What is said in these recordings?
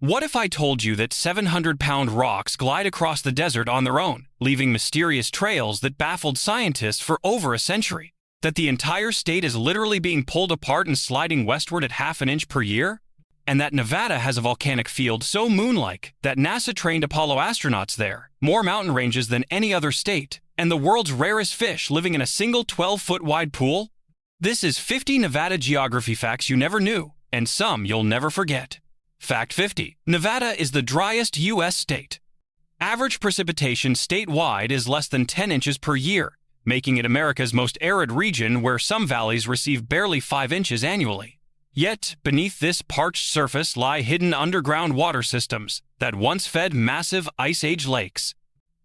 What if I told you that 700-pound rocks glide across the desert on their own, leaving mysterious trails that baffled scientists for over a century? That the entire state is literally being pulled apart and sliding westward at half an inch per year? And that Nevada has a volcanic field so moon-like that NASA trained Apollo astronauts there, more mountain ranges than any other state, and the world's rarest fish living in a single 12-foot wide pool? This is 50 Nevada geography facts you never knew, and some you'll never forget. Fact 50. Nevada is the driest U.S. state. Average precipitation statewide is less than 10 inches per year, making it America's most arid region where some valleys receive barely 5 inches annually. Yet, beneath this parched surface lie hidden underground water systems that once fed massive Ice Age lakes.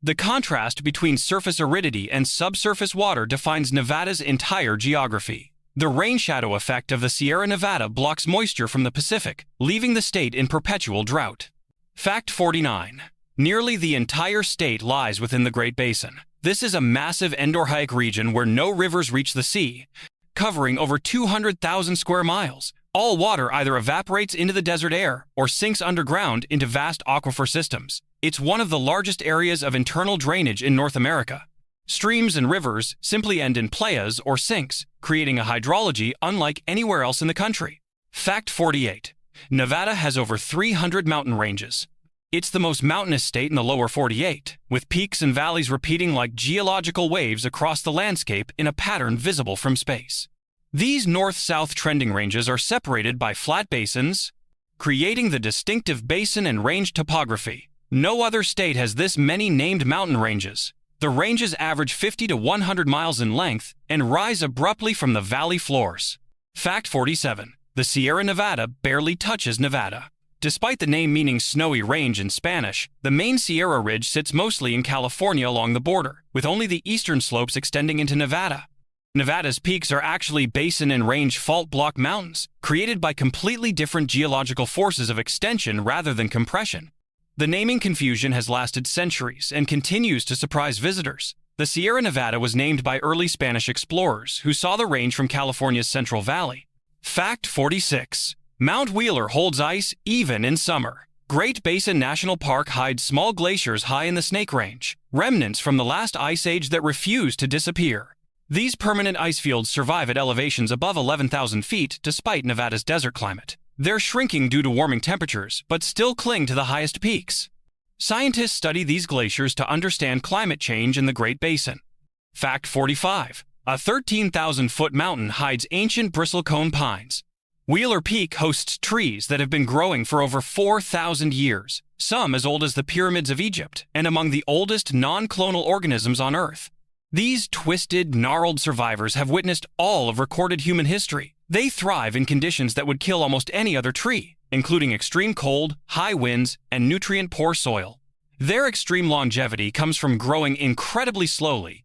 The contrast between surface aridity and subsurface water defines Nevada's entire geography. The rain shadow effect of the Sierra Nevada blocks moisture from the Pacific, leaving the state in perpetual drought. Fact 49. Nearly the entire state lies within the Great Basin. This is a massive endorheic region where no rivers reach the sea, covering over 200,000 square miles. All water either evaporates into the desert air or sinks underground into vast aquifer systems. It's one of the largest areas of internal drainage in North America. Streams and rivers simply end in playas or sinks, creating a hydrology unlike anywhere else in the country. Fact 48. Nevada has over 300 mountain ranges. It's the most mountainous state in the lower 48, with peaks and valleys repeating like geological waves across the landscape in a pattern visible from space. These north-south trending ranges are separated by flat basins, creating the distinctive basin and range topography. No other state has this many named mountain ranges. The ranges average 50 to 100 miles in length and rise abruptly from the valley floors. Fact 47. The Sierra Nevada barely touches Nevada. Despite the name meaning snowy range in Spanish, the main Sierra Ridge sits mostly in California along the border, with only the eastern slopes extending into Nevada. Nevada's peaks are actually basin and range fault block mountains, created by completely different geological forces of extension rather than compression. The naming confusion has lasted centuries and continues to surprise visitors. The Sierra Nevada was named by early Spanish explorers who saw the range from California's Central Valley. Fact 46. Mount Wheeler holds ice even in summer. Great Basin National Park hides small glaciers high in the Snake Range, remnants from the last ice age that refuse to disappear. These permanent ice fields survive at elevations above 11,000 feet despite Nevada's desert climate. They're shrinking due to warming temperatures, but still cling to the highest peaks. Scientists study these glaciers to understand climate change in the Great Basin. Fact 45. A 13,000-foot mountain hides ancient bristlecone pines. Wheeler Peak hosts trees that have been growing for over 4,000 years, some as old as the pyramids of Egypt, and among the oldest non-clonal organisms on Earth. These twisted, gnarled survivors have witnessed all of recorded human history. They thrive in conditions that would kill almost any other tree, including extreme cold, high winds, and nutrient-poor soil. Their extreme longevity comes from growing incredibly slowly,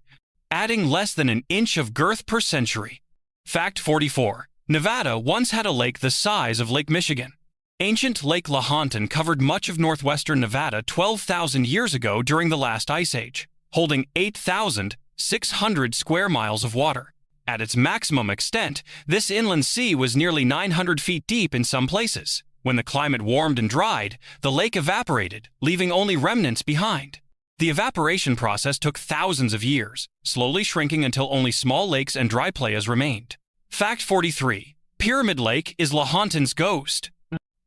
adding less than an inch of girth per century. Fact 44. Nevada once had a lake the size of Lake Michigan. Ancient Lake Lahontan covered much of northwestern Nevada 12,000 years ago during the last ice age, holding 8,600 square miles of water. At its maximum extent, this inland sea was nearly 900 feet deep in some places. When the climate warmed and dried, the lake evaporated, leaving only remnants behind. The evaporation process took thousands of years, slowly shrinking until only small lakes and dry playas remained. Fact 43. Pyramid Lake is Lahontan's ghost.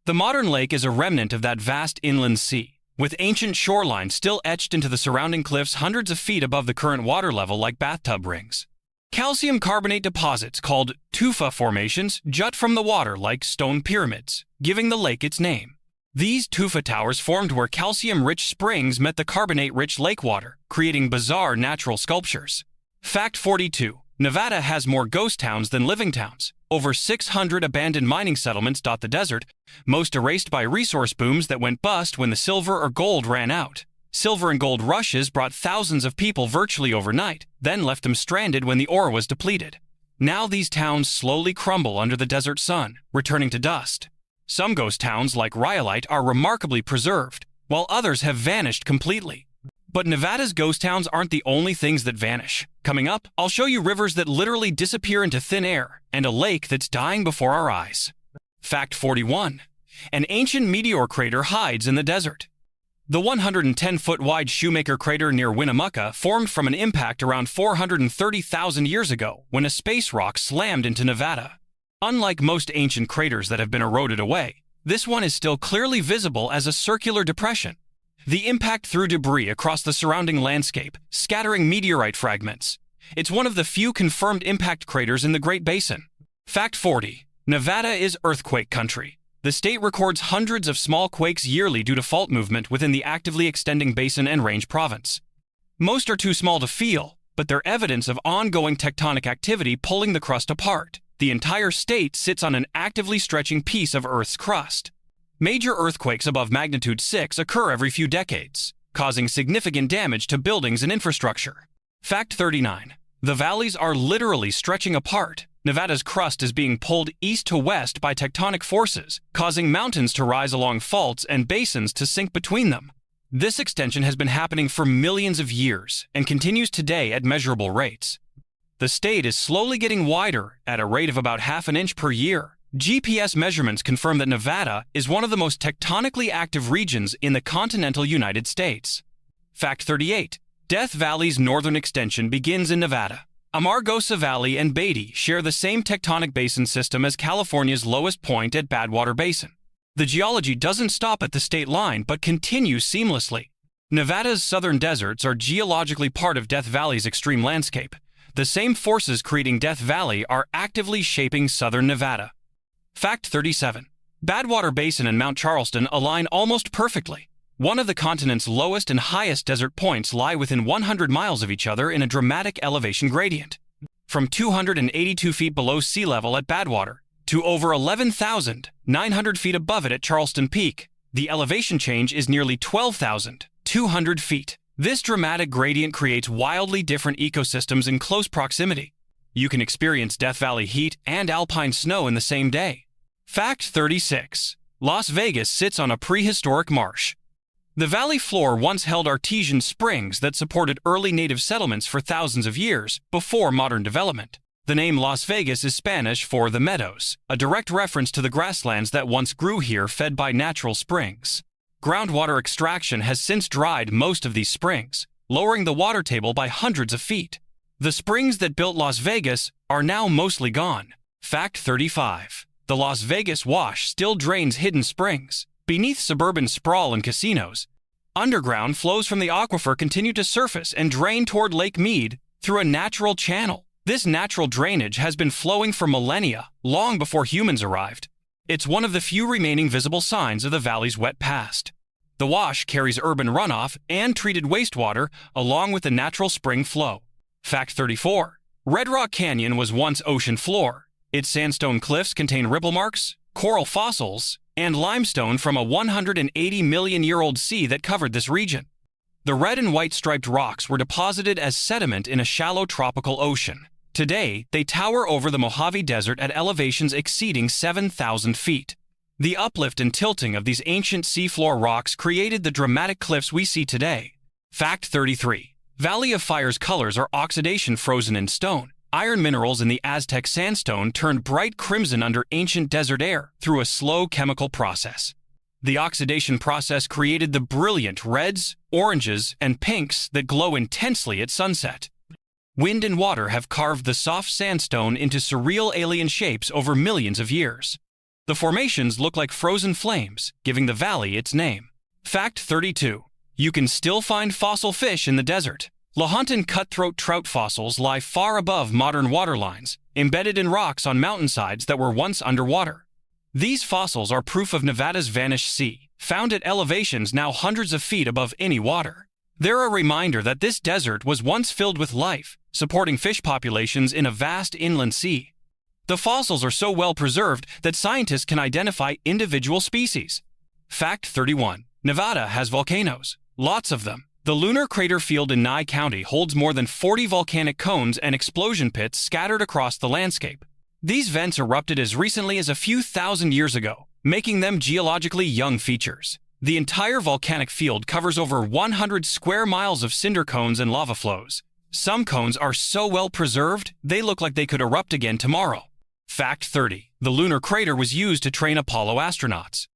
The modern lake is a remnant of that vast inland sea, with ancient shorelines still etched into the surrounding cliffs hundreds of feet above the current water level like bathtub rings. Calcium carbonate deposits called tufa formations jut from the water like stone pyramids, giving the lake its name. These tufa towers formed where calcium-rich springs met the carbonate-rich lake water, creating bizarre natural sculptures. Fact 42. Nevada has more ghost towns than living towns. Over 600 abandoned mining settlements dot the desert, most erased by resource booms that went bust when the silver or gold ran out. Silver and gold rushes brought thousands of people virtually overnight, then left them stranded when the ore was depleted. Now these towns slowly crumble under the desert sun, returning to dust. Some ghost towns, like Rhyolite, are remarkably preserved, while others have vanished completely. But Nevada's ghost towns aren't the only things that vanish. Coming up, I'll show you rivers that literally disappear into thin air, and a lake that's dying before our eyes. Fact 41. An ancient meteor crater hides in the desert. The 110-foot-wide Shoemaker crater near Winnemucca formed from an impact around 430,000 years ago when a space rock slammed into Nevada. Unlike most ancient craters that have been eroded away, this one is still clearly visible as a circular depression. The impact threw debris across the surrounding landscape, scattering meteorite fragments. It's one of the few confirmed impact craters in the Great Basin. Fact 40. Nevada is earthquake country. The state records hundreds of small quakes yearly due to fault movement within the actively extending basin and range province. Most are too small to feel, but they're evidence of ongoing tectonic activity pulling the crust apart. The entire state sits on an actively stretching piece of Earth's crust. Major earthquakes above magnitude 6 occur every few decades, causing significant damage to buildings and infrastructure. Fact 39. The valleys are literally stretching apart. Nevada's crust is being pulled east to west by tectonic forces, causing mountains to rise along faults and basins to sink between them. This extension has been happening for millions of years and continues today at measurable rates. The state is slowly getting wider at a rate of about half an inch per year. GPS measurements confirm that Nevada is one of the most tectonically active regions in the continental United States. Fact 38. Death Valley's northern extension begins in Nevada. Amargosa Valley and Beatty share the same tectonic basin system as California's lowest point at Badwater Basin. The geology doesn't stop at the state line but continues seamlessly. Nevada's southern deserts are geologically part of Death Valley's extreme landscape. The same forces creating Death Valley are actively shaping southern Nevada. Fact 37. Badwater Basin and Mount Charleston align almost perfectly. One of the continent's lowest and highest desert points lie within 100 miles of each other in a dramatic elevation gradient. From 282 feet below sea level at Badwater to over 11,900 feet above it at Charleston Peak, the elevation change is nearly 12,200 feet. This dramatic gradient creates wildly different ecosystems in close proximity. You can experience Death Valley heat and alpine snow in the same day. Fact 36. Las Vegas sits on a prehistoric marsh. The valley floor once held artesian springs that supported early native settlements for thousands of years before modern development. The name Las Vegas is Spanish for the meadows, a direct reference to the grasslands that once grew here fed by natural springs. Groundwater extraction has since dried most of these springs, lowering the water table by hundreds of feet. The springs that built Las Vegas are now mostly gone. Fact 35. The Las Vegas Wash still drains hidden springs. Beneath suburban sprawl and casinos, underground flows from the aquifer continue to surface and drain toward Lake Mead through a natural channel. This natural drainage has been flowing for millennia, long before humans arrived. It's one of the few remaining visible signs of the valley's wet past. The wash carries urban runoff and treated wastewater along with the natural spring flow. Fact 34. Red Rock Canyon was once ocean floor. Its sandstone cliffs contain ripple marks, coral fossils, and limestone from a 180-million-year-old sea that covered this region. The red and white striped rocks were deposited as sediment in a shallow tropical ocean. Today, they tower over the Mojave Desert at elevations exceeding 7,000 feet. The uplift and tilting of these ancient seafloor rocks created the dramatic cliffs we see today. Fact 33. Valley of Fire's colors are oxidation frozen in stone. Iron minerals in the Aztec sandstone turned bright crimson under ancient desert air through a slow chemical process. The oxidation process created the brilliant reds, oranges, and pinks that glow intensely at sunset. Wind and water have carved the soft sandstone into surreal alien shapes over millions of years. The formations look like frozen flames, giving the valley its name. Fact 32. You can still find fossil fish in the desert. Lahontan cutthroat trout fossils lie far above modern waterlines, embedded in rocks on mountainsides that were once underwater. These fossils are proof of Nevada's vanished sea, found at elevations now hundreds of feet above any water. They're a reminder that this desert was once filled with life, supporting fish populations in a vast inland sea. The fossils are so well preserved that scientists can identify individual species. Fact 31. Nevada has volcanoes, lots of them. The lunar crater field in Nye County holds more than 40 volcanic cones and explosion pits scattered across the landscape. These vents erupted as recently as a few thousand years ago, making them geologically young features. The entire volcanic field covers over 100 square miles of cinder cones and lava flows. Some cones are so well preserved, they look like they could erupt again tomorrow. Fact 30. The lunar crater was used to train Apollo astronauts.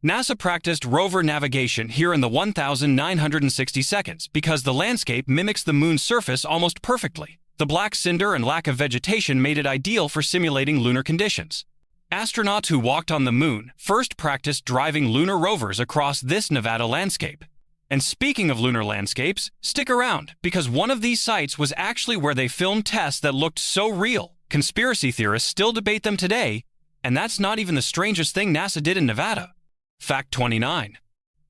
NASA practiced rover navigation here in the 1,960 seconds because the landscape mimics the moon's surface almost perfectly. The black cinder and lack of vegetation made it ideal for simulating lunar conditions. Astronauts who walked on the moon first practiced driving lunar rovers across this Nevada landscape. And speaking of lunar landscapes, stick around, because one of these sites was actually where they filmed tests that looked so real, conspiracy theorists still debate them today, and that's not even the strangest thing NASA did in Nevada. Fact 29.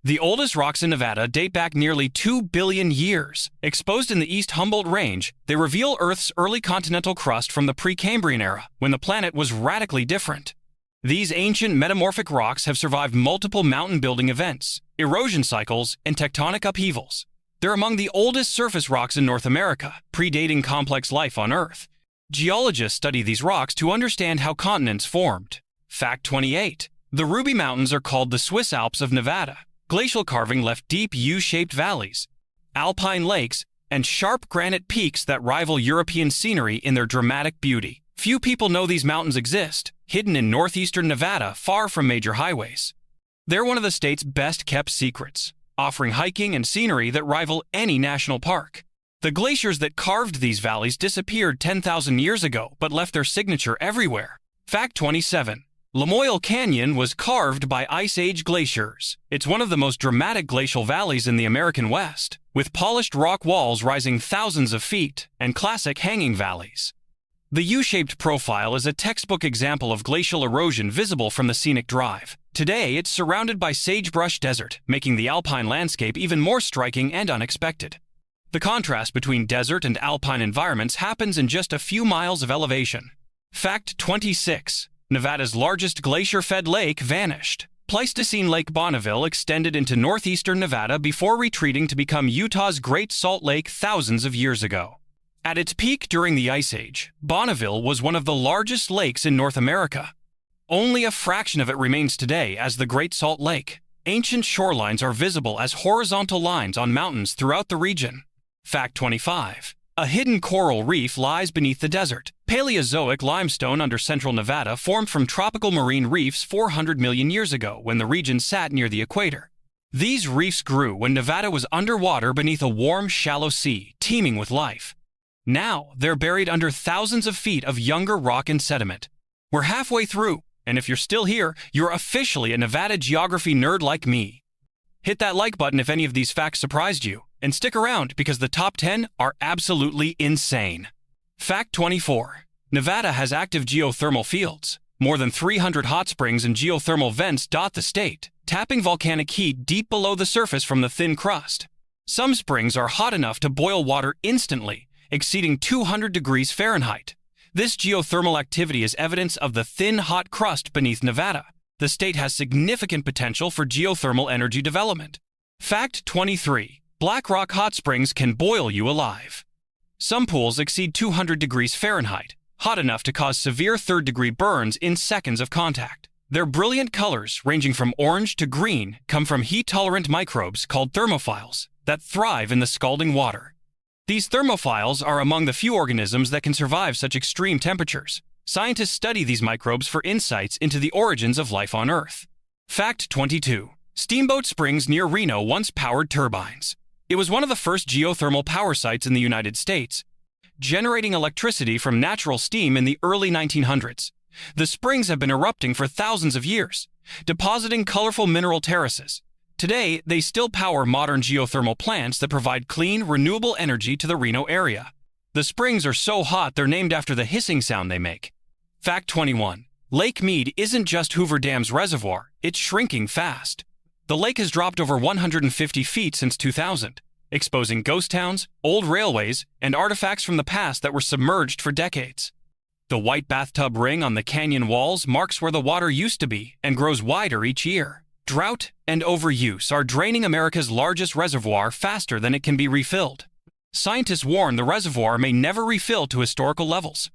The oldest rocks in Nevada date back nearly 2 billion years. Exposed in the East Humboldt Range, they reveal Earth's early continental crust from the Precambrian era, when the planet was radically different. These ancient metamorphic rocks have survived multiple mountain-building events, erosion cycles, and tectonic upheavals. They're among the oldest surface rocks in North America, predating complex life on Earth. Geologists study these rocks to understand how continents formed. Fact 28. The Ruby Mountains are called the Swiss Alps of Nevada. Glacial carving left deep U-shaped valleys, alpine lakes, and sharp granite peaks that rival European scenery in their dramatic beauty. Few people know these mountains exist, hidden in northeastern Nevada, far from major highways. They're one of the state's best-kept secrets, offering hiking and scenery that rival any national park. The glaciers that carved these valleys disappeared 10,000 years ago, but left their signature everywhere. Fact 27. Lamoille Canyon was carved by Ice Age glaciers. It's one of the most dramatic glacial valleys in the American West, with polished rock walls rising thousands of feet and classic hanging valleys. The U-shaped profile is a textbook example of glacial erosion visible from the scenic drive. Today, it's surrounded by sagebrush desert, making the alpine landscape even more striking and unexpected. The contrast between desert and alpine environments happens in just a few miles of elevation. Fact 26. Nevada's largest glacier-fed lake vanished. Pleistocene Lake Bonneville extended into northeastern Nevada before retreating to become Utah's Great Salt Lake thousands of years ago. At its peak during the Ice Age, Bonneville was one of the largest lakes in North America. Only a fraction of it remains today as the Great Salt Lake. Ancient shorelines are visible as horizontal lines on mountains throughout the region. Fact 25. A hidden coral reef lies beneath the desert. Paleozoic limestone under central Nevada formed from tropical marine reefs 400 million years ago when the region sat near the equator. These reefs grew when Nevada was underwater beneath a warm, shallow sea, teeming with life. Now, they're buried under thousands of feet of younger rock and sediment. We're halfway through, and if you're still here, you're officially a Nevada geography nerd like me. Hit that like button if any of these facts surprised you, and stick around because the top 10 are absolutely insane. Fact 24. Nevada has active geothermal fields. More than 300 hot springs and geothermal vents dot the state, tapping volcanic heat deep below the surface from the thin crust. Some springs are hot enough to boil water instantly, exceeding 200 degrees Fahrenheit. This geothermal activity is evidence of the thin, hot crust beneath Nevada. The state has significant potential for geothermal energy development. Fact 23. Black rock hot springs can boil you alive. Some pools exceed 200 degrees Fahrenheit, hot enough to cause severe third-degree burns in seconds of contact. Their brilliant colors, ranging from orange to green, come from heat-tolerant microbes called thermophiles that thrive in the scalding water. These thermophiles are among the few organisms that can survive such extreme temperatures. Scientists study these microbes for insights into the origins of life on Earth. Fact 22. Steamboat Springs near Reno once powered turbines. It was one of the first geothermal power sites in the United States, generating electricity from natural steam in the early 1900s. The springs have been erupting for thousands of years, depositing colorful mineral terraces. Today, they still power modern geothermal plants that provide clean, renewable energy to the Reno area. The springs are so hot they're named after the hissing sound they make. Fact 21. Lake Mead isn't just Hoover Dam's reservoir, it's shrinking fast. The lake has dropped over 150 feet since 2000, exposing ghost towns, old railways, and artifacts from the past that were submerged for decades. The white bathtub ring on the canyon walls marks where the water used to be and grows wider each year. Drought and overuse are draining America's largest reservoir faster than it can be refilled. Scientists warn the reservoir may never refill to historical levels.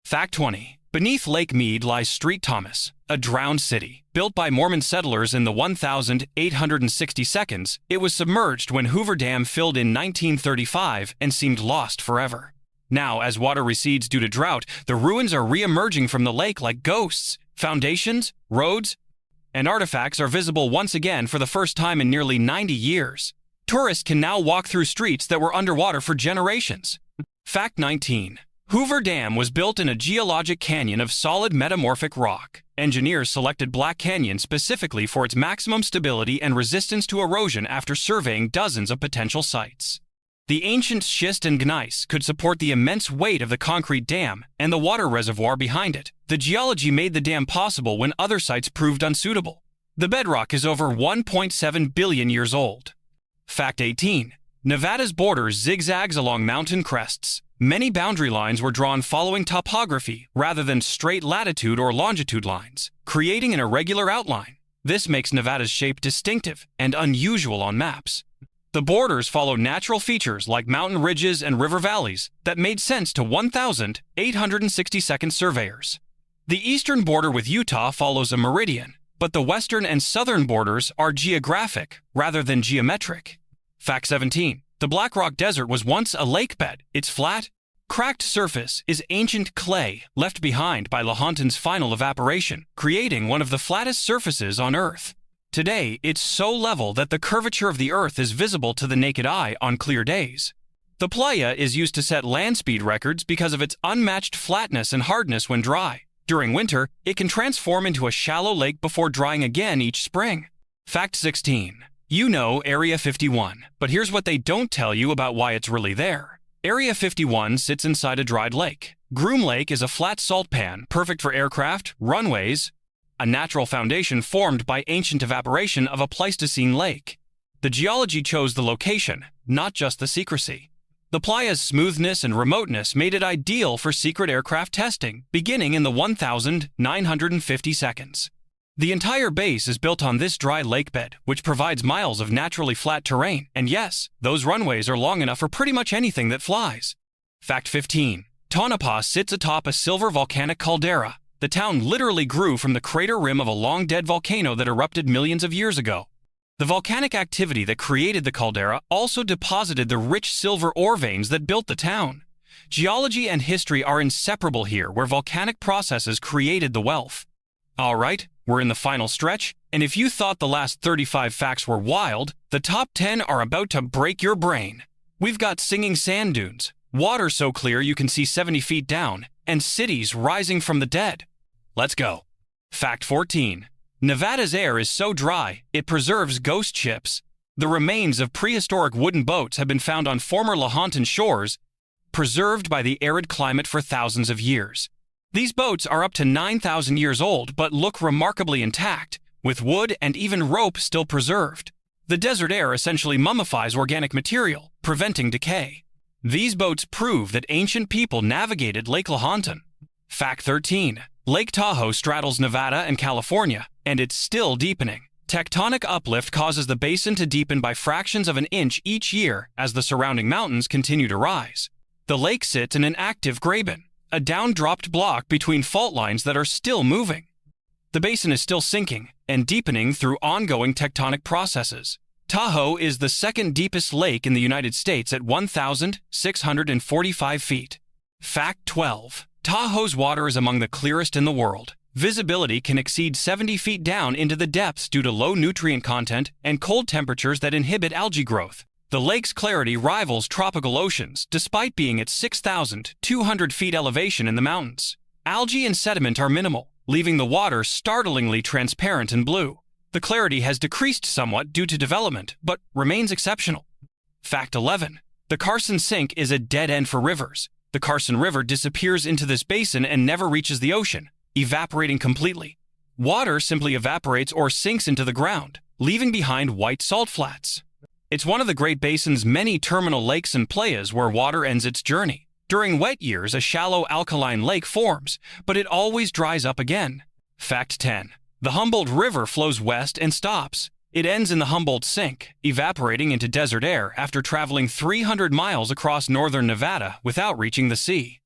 Fact 20. Beneath Lake Mead lies Street Thomas, a drowned city. Built by Mormon settlers in the 1,860 seconds, it was submerged when Hoover Dam filled in 1935 and seemed lost forever. Now, as water recedes due to drought, the ruins are re-emerging from the lake like ghosts. Foundations, roads, and artifacts are visible once again for the first time in nearly 90 years. Tourists can now walk through streets that were underwater for generations. Fact 19. Hoover Dam was built in a geologic canyon of solid metamorphic rock. Engineers selected Black Canyon specifically for its maximum stability and resistance to erosion after surveying dozens of potential sites. The ancient schist and gneiss could support the immense weight of the concrete dam and the water reservoir behind it. The geology made the dam possible when other sites proved unsuitable. The bedrock is over 1.7 billion years old. Fact 18. Nevada's border zigzags along mountain crests. Many boundary lines were drawn following topography rather than straight latitude or longitude lines, creating an irregular outline. This makes Nevada's shape distinctive and unusual on maps. The borders follow natural features like mountain ridges and river valleys that made sense to 1,862nd surveyors. The eastern border with Utah follows a meridian, but the western and southern borders are geographic rather than geometric. Fact 17. The Black Rock Desert was once a lake bed. Its flat, cracked surface is ancient clay left behind by Lahontan's final evaporation, creating one of the flattest surfaces on Earth. Today, it's so level that the curvature of the Earth is visible to the naked eye on clear days. The playa is used to set land speed records because of its unmatched flatness and hardness when dry. During winter, it can transform into a shallow lake before drying again each spring. Fact 16. You know Area 51, but here's what they don't tell you about why it's really there. Area 51 sits inside a dried lake. Groom Lake is a flat salt pan, perfect for aircraft, runways, a natural foundation formed by ancient evaporation of a Pleistocene lake. The geology chose the location, not just the secrecy. The playa's smoothness and remoteness made it ideal for secret aircraft testing, beginning in the 1,950 seconds. The entire base is built on this dry lake bed, which provides miles of naturally flat terrain, and yes, those runways are long enough for pretty much anything that flies. Fact 15. Tonopah sits atop a silver volcanic caldera. The town literally grew from the crater rim of a long-dead volcano that erupted millions of years ago. The volcanic activity that created the caldera also deposited the rich silver ore veins that built the town. Geology and history are inseparable here, where volcanic processes created the wealth. All right, we're in the final stretch, and if you thought the last 35 facts were wild, the top 10 are about to break your brain. We've got singing sand dunes, water so clear you can see 70 feet down, and cities rising from the dead. Let's go. Fact 14. Nevada's air is so dry, it preserves ghost ships. The remains of prehistoric wooden boats have been found on former Lahontan shores, preserved by the arid climate for thousands of years. These boats are up to 9,000 years old but look remarkably intact, with wood and even rope still preserved. The desert air essentially mummifies organic material, preventing decay. These boats prove that ancient people navigated Lake Lahontan. Fact 13. Lake Tahoe straddles Nevada and California, and it's still deepening. Tectonic uplift causes the basin to deepen by fractions of an inch each year as the surrounding mountains continue to rise. The lake sits in an active graben, a down-dropped block between fault lines that are still moving. The basin is still sinking and deepening through ongoing tectonic processes. Tahoe is the second deepest lake in the United States at 1,645 feet. Fact 12. Tahoe's water is among the clearest in the world. Visibility can exceed 70 feet down into the depths due to low nutrient content and cold temperatures that inhibit algae growth. The lake's clarity rivals tropical oceans, despite being at 6,200 feet elevation in the mountains. Algae and sediment are minimal, leaving the water startlingly transparent and blue. The clarity has decreased somewhat due to development, but remains exceptional. Fact 11. The Carson Sink is a dead end for rivers. The Carson River disappears into this basin and never reaches the ocean, evaporating completely. Water simply evaporates or sinks into the ground, leaving behind white salt flats. It's one of the Great Basin's many terminal lakes and playas where water ends its journey. During wet years, a shallow alkaline lake forms, but it always dries up again. Fact 10. The Humboldt River flows west and stops. It ends in the Humboldt Sink, evaporating into desert air after traveling 300 miles across northern Nevada without reaching the sea.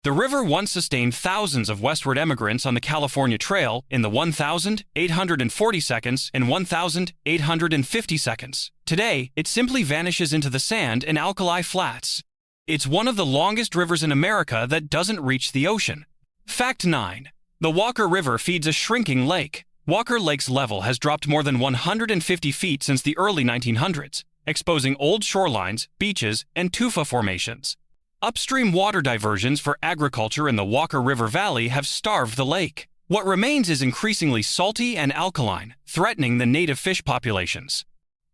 The river once sustained thousands of westward emigrants on the California Trail in the 1,840 seconds and 1,850 seconds. Today, it simply vanishes into the sand and alkali flats. It's one of the longest rivers in America that doesn't reach the ocean. Fact 9. The Walker River feeds a shrinking lake. Walker Lake's level has dropped more than 150 feet since the early 1900s, exposing old shorelines, beaches, and tufa formations. Upstream water diversions for agriculture in the Walker River Valley have starved the lake. What remains is increasingly salty and alkaline, threatening the native fish populations.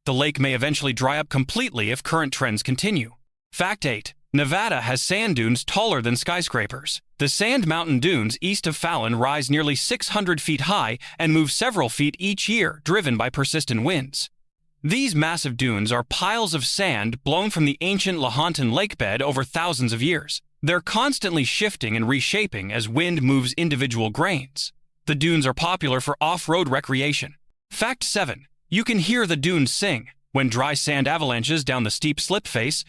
The lake may eventually dry up completely if current trends continue. Fact 8. Nevada has sand dunes taller than skyscrapers. The Sand Mountain Dunes east of Fallon rise nearly 600 feet high and move several feet each year, driven by persistent winds. These massive dunes are piles of sand blown from the ancient Lahontan lake bed over thousands of years. They're constantly shifting and reshaping as wind moves individual grains. The dunes are popular for off-road recreation. Fact 7. You can hear the dunes sing. When dry sand avalanches down the steep slip face,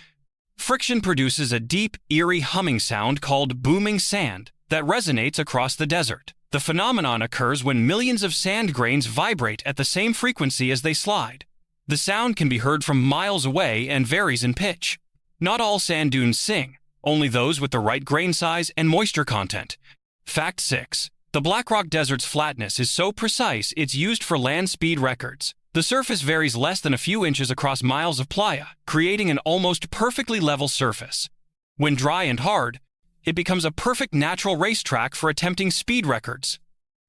friction produces a deep, eerie humming sound called booming sand that resonates across the desert. The phenomenon occurs when millions of sand grains vibrate at the same frequency as they slide. The sound can be heard from miles away and varies in pitch. Not all sand dunes sing, only those with the right grain size and moisture content. Fact 6. The Black Rock Desert's flatness is so precise it's used for land speed records. The surface varies less than a few inches across miles of playa, creating an almost perfectly level surface. When dry and hard, it becomes a perfect natural racetrack for attempting speed records.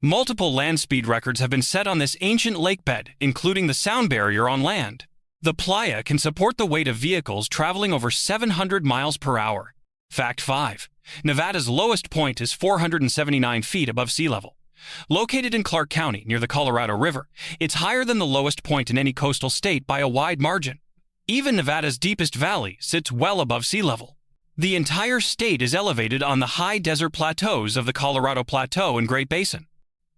Multiple land speed records have been set on this ancient lake bed, including the sound barrier on land. The playa can support the weight of vehicles traveling over 700 miles per hour. Fact 5. Nevada's lowest point is 479 feet above sea level. Located in Clark County near the Colorado River, it's higher than the lowest point in any coastal state by a wide margin. Even Nevada's deepest valley sits well above sea level. The entire state is elevated on the high desert plateaus of the Colorado Plateau and Great Basin.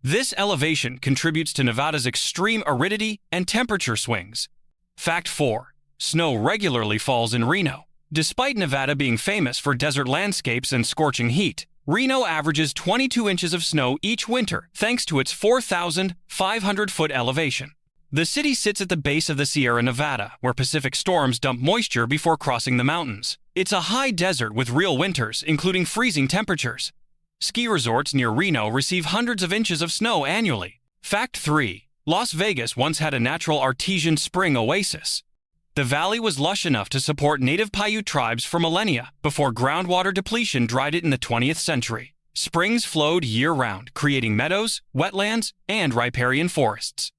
This elevation contributes to Nevada's extreme aridity and temperature swings. Fact 4. Snow regularly falls in Reno. Despite Nevada being famous for desert landscapes and scorching heat, Reno averages 22 inches of snow each winter thanks to its 4,500-foot elevation. The city sits at the base of the Sierra Nevada, where Pacific storms dump moisture before crossing the mountains. It's a high desert with real winters, including freezing temperatures. Ski resorts near Reno receive hundreds of inches of snow annually. Fact 3. Las Vegas once had a natural artesian spring oasis. The valley was lush enough to support native Paiute tribes for millennia before groundwater depletion dried it in the 20th century. Springs flowed year-round, creating meadows, wetlands, and riparian forests.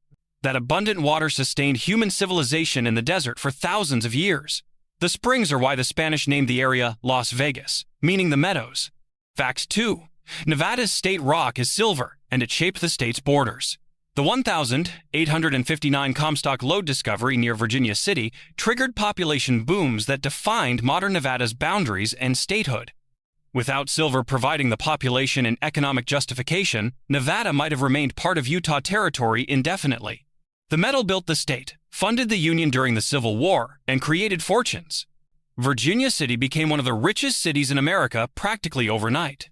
That abundant water sustained human civilization in the desert for thousands of years. The springs are why the Spanish named the area Las Vegas, meaning the meadows. Fact 2. Nevada's state rock is silver, and it shaped the state's borders. The 1,859 Comstock lode discovery near Virginia City triggered population booms that defined modern Nevada's boundaries and statehood. Without silver providing the population and economic justification, Nevada might have remained part of Utah territory indefinitely. The metal built the state, funded the Union during the Civil War, and created fortunes. Virginia City became one of the richest cities in America practically overnight.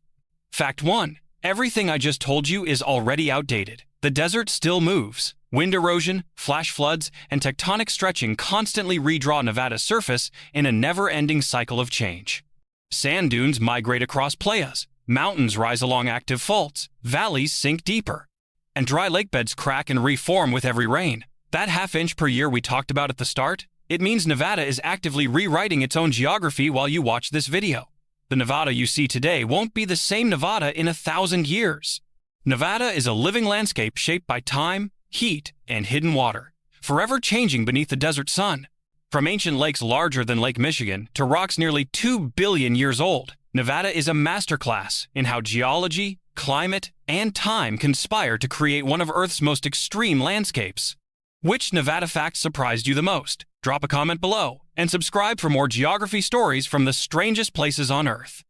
Fact 1. Everything I just told you is already outdated. The desert still moves. Wind erosion, flash floods, and tectonic stretching constantly redraw Nevada's surface in a never-ending cycle of change. Sand dunes migrate across playas, mountains rise along active faults, valleys sink deeper, and dry lake beds crack and reform with every rain. That half-inch per year we talked about at the start, it means Nevada is actively rewriting its own geography while you watch this video. The Nevada you see today won't be the same Nevada in 1,000 years. Nevada is a living landscape shaped by time, heat, and hidden water, forever changing beneath the desert sun. From ancient lakes larger than Lake Michigan to rocks nearly 2 billion years old, Nevada is a masterclass in how geology, climate, and time conspire to create one of Earth's most extreme landscapes. Which Nevada fact surprised you the most? Drop a comment below and subscribe for more geography stories from the strangest places on Earth.